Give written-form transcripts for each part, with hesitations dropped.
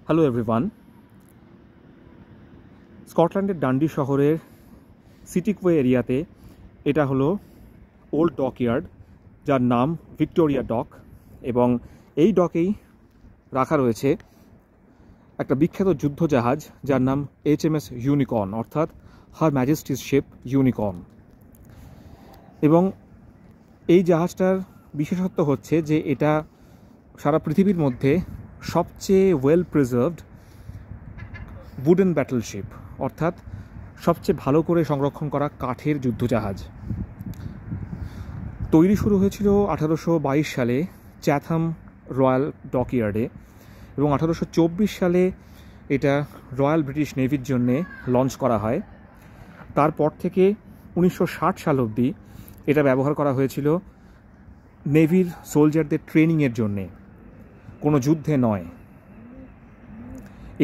Hello everyone. স্কটল্যান্ডের ডান্ডি শহরের সিটিকুয়ে এরিয়াতে এটা হলো ওল্ড ডকইয়ার্ড, যার নাম ভিক্টোরিয়া ডক, এবং এই ডকেই রাখা রয়েছে একটা বিখ্যাত যুদ্ধজাহাজ যার নাম HMS ইউনিকর্ন, অর্থাৎ হার ম্যাজেস্টিস শিপ ইউনিকর্ন। এবং এই জাহাজটার বিশেষত্ব হচ্ছে যে এটা সারা পৃথিবীর মধ্যে সবচেয়ে ওয়েল প্রিজার্ভড উডেন ব্যাটলশিপ, অর্থাৎ সবচেয়ে ভালো করে সংরক্ষণ করা কাঠের যুদ্ধজাহাজ। তৈরি শুরু হয়েছিল 1822 সালে চ্যাথাম রয়্যাল ডকইয়ার্ডে, এবং 1824 সালে এটা রয়্যাল ব্রিটিশ নেভির জন্যে লঞ্চ করা হয়। তারপর থেকে 1960 সাল অবধি এটা ব্যবহার করা হয়েছিল নেভির সোলজারদের ট্রেনিংয়ের জন্যে, কোনো যুদ্ধে নয়।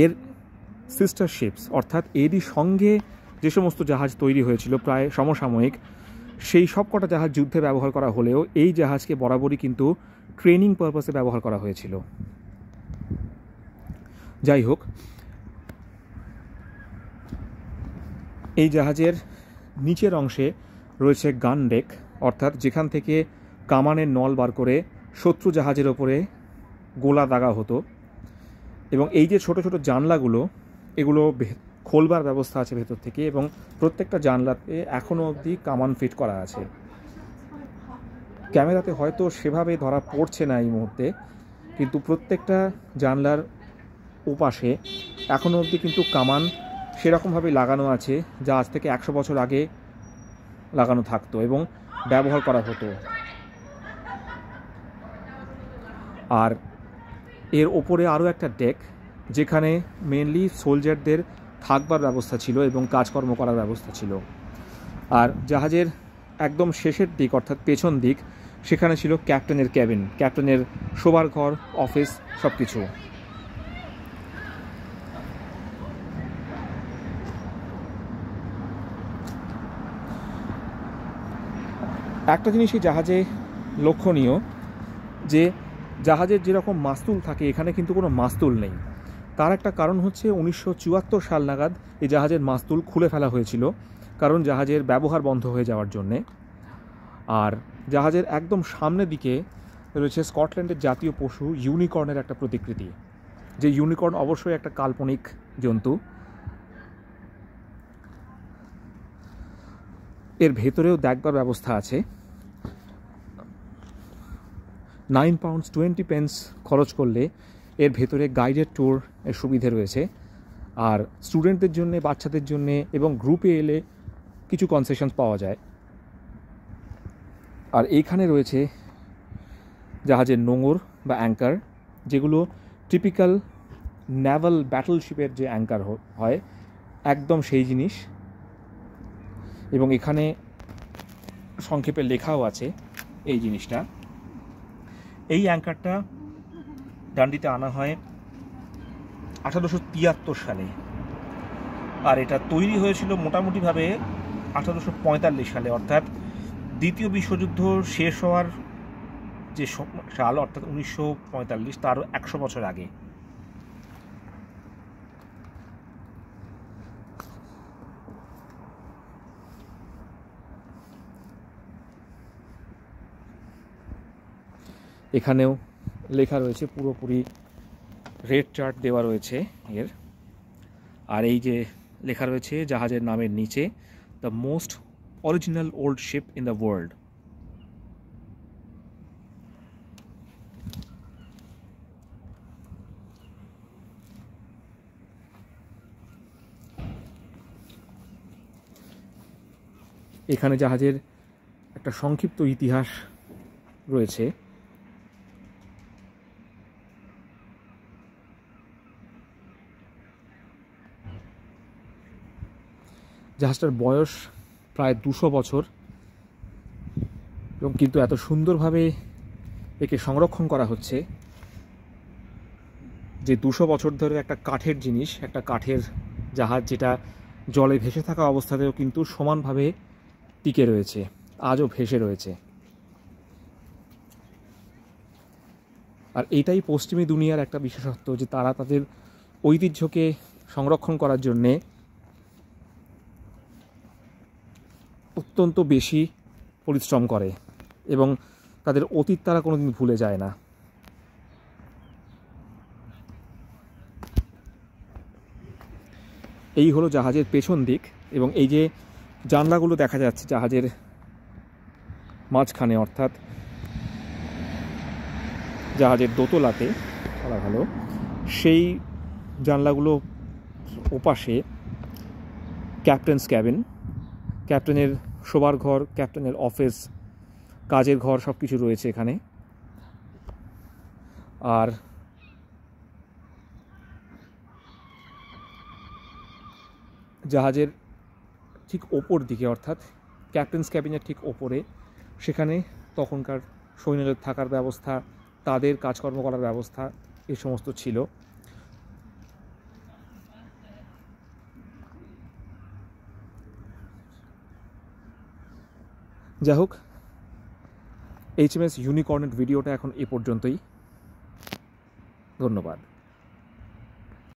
এর সিস্টার শিপস, অর্থাৎ এরই সঙ্গে যে সমস্ত জাহাজ তৈরি হয়েছিল প্রায় সমসাময়িক, সেই সব কটা জাহাজ যুদ্ধে ব্যবহার করা হলেও এই জাহাজকে বরাবরই কিন্তু ট্রেনিং পারপাসে ব্যবহার করা হয়েছিল। যাই হোক, এই জাহাজের নিচের অংশে রয়েছে গান ডেক, অর্থাৎ যেখান থেকে কামানের নল বার করে শত্রু জাহাজের ওপরে গোলা দাগা হতো। এবং এই যে ছোট ছোট জানলাগুলো, এগুলো খোলবার ব্যবস্থা আছে ভেতর থেকে, এবং প্রত্যেকটা জানলাতে এখনও অবধি কামান ফিট করা আছে। ক্যামেরাতে হয়তো সেভাবে ধরা পড়ছে না এই মুহূর্তে, কিন্তু প্রত্যেকটা জানলার ওপাশে এখনও অবধি কিন্তু কামান সেরকমভাবে লাগানো আছে যা আজ থেকে 100 বছর আগে লাগানো থাকতো এবং ব্যবহার করা হতো। আর এর ওপরে আরও একটা ডেক, যেখানে মেনলি সোলজারদের থাকবার ব্যবস্থা ছিল এবং কাজকর্ম করার ব্যবস্থা ছিল। আর জাহাজের একদম শেষের দিক, অর্থাৎ পেছন দিক, সেখানে ছিল ক্যাপ্টেনের ক্যাবিন, ক্যাপ্টেনের শোবার ঘর, অফিস, সব কিছু। একটা জিনিসই জাহাজে লক্ষণীয়, যে জাহাজের যেরকম মাস্তুল থাকে এখানে কিন্তু কোনো মাস্তুল নেই। তার একটা কারণ হচ্ছে 1974 সাল নাগাদ এই জাহাজের মাস্তুল খুলে ফেলা হয়েছিল, কারণ জাহাজের ব্যবহার বন্ধ হয়ে যাওয়ার জন্যে। আর জাহাজের একদম সামনের দিকে রয়েছে স্কটল্যান্ডের জাতীয় পশু ইউনিকর্নের একটা প্রতিকৃতি, যে ইউনিকর্ন অবশ্যই একটা কাল্পনিক জন্তু। এর ভেতরেও দেখবার ব্যবস্থা আছে। 9 পাউন্ডস 20 পেন্স খরচ করলে এর ভেতরে গাইডেড ট্যুর এর সুবিধে রয়েছে। আর স্টুডেন্টদের জন্য, বাচ্চাদের জন্য এবং গ্রুপে এলে কিছু কনসেশনস পাওয়া যায়। আর এইখানে রয়েছে জাহাজের নোঙর বা অ্যাঙ্কার, যেগুলো টিপিক্যাল নেভাল ব্যাটলশিপের যে অ্যাঙ্কার হয়, একদম সেই জিনিস। এবং এখানে সংক্ষেপে লেখাও আছে এই জিনিসটা। এই অ্যাঙ্কারটা ডান্ডিতে আনা হয় 1873 সালে, আর এটা তৈরি হয়েছিল মোটামুটিভাবে 1845 সালে, অর্থাৎ দ্বিতীয় বিশ্বযুদ্ধ শেষ হওয়ার যে সাল, অর্থাৎ 1945, তারও 100 বছর আগে। এখানেও লেখা রয়েছে, পুরোপুরি রেড চার্ট দেওয়া রয়েছে এর। আর এই যে লেখা রয়েছে জাহাজের নামের নিচে, the most original old ship in the world. এখানে জাহাজের একটা সংক্ষিপ্ত ইতিহাস রয়েছে। জাহাজটার বয়স প্রায় 200 বছর, এবং কিন্তু এত সুন্দরভাবে একে সংরক্ষণ করা হচ্ছে যে 200 বছর ধরে একটা কাঠের জিনিস, একটা কাঠের জাহাজ, যেটা জলে ভেসে থাকা অবস্থাতেও কিন্তু সমানভাবে টিকে রয়েছে, আজও ভেসে রয়েছে। আর এটাই পশ্চিমী দুনিয়ার একটা বিশেষত্ব, যে তারা তাদের ঐতিহ্যকে সংরক্ষণ করার জন্যে অত্যন্ত বেশি পরিশ্রম করে এবং তাদের অতীত তারা কোনোদিন ভুলে যায় না। এই হলো জাহাজের পেছন দিক, এবং এই যে জানলাগুলো দেখা যাচ্ছে জাহাজের মাঝখানে, অর্থাৎ জাহাজের দোতলাতে বলা ভালো, সেই জানলাগুলো ওপাশে ক্যাপ্টেন্স ক্যাবিন, ক্যাপ্টেনের শোবার ঘর, ক্যাপ্টেনের অফিস, কাজের ঘর সব কিছু রয়েছে এখানে। আর জাহাজের ঠিক ওপর দিকে, অর্থাৎ ক্যাপ্টেন্স ক্যাবিনের ঠিক ওপরে, সেখানে তখনকার সৈন্যদের থাকার ব্যবস্থা, তাদের কাজকর্ম করার ব্যবস্থা, এই সমস্ত ছিল। যাই হোক, HMS ইউনিকর্নের ভিডিওটা এখন এ পর্যন্তই। ধন্যবাদ।